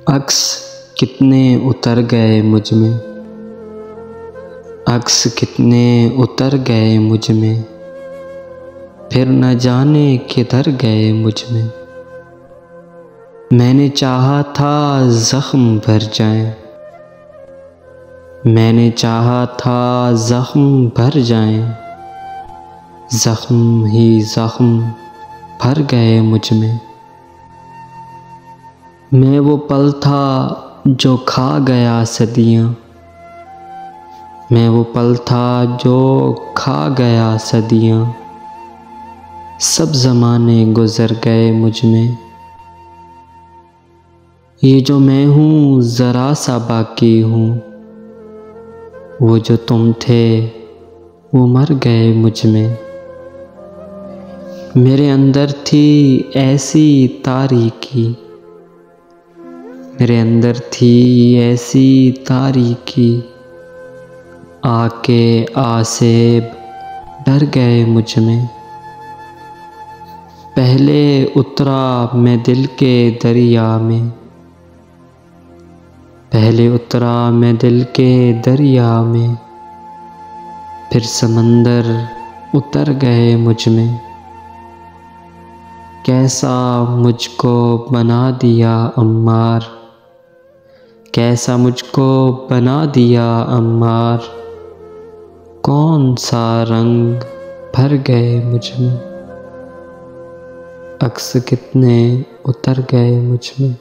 अक्स कितने उतर गए मुझ में, अक्स कितने उतर गए मुझ में, फिर न जाने किधर गए मुझ में। मैंने चाहा था ज़ख्म भर जाएं, मैंने चाहा था ज़ख्म भर जाएं, ज़ख्म ही ज़ख्म भर गए मुझ में। मैं वो पल था जो खा गया सदियाँ, मैं वो पल था जो खा गया सदियाँ, सब ज़माने गुज़र गए मुझ में। ये जो मैं हूँ ज़रा सा बाकी हूँ, वो जो तुम थे वो मर गए मुझ में। मेरे अंदर थी ऐसी तारीकी, मेरे अंदर थी ऐसी तारीकी, आके आसेब डर गए मुझ में। पहले उतरा मैं दिल के दरिया में, पहले उतरा मैं दिल के दरिया में, फिर समंदर उतर गए मुझ में। कैसा मुझको बना दिया अम्मार, कैसा मुझको बना दिया अम्मार, कौन सा रंग भर गए मुझ में। अक्स कितने उतर गए मुझ में।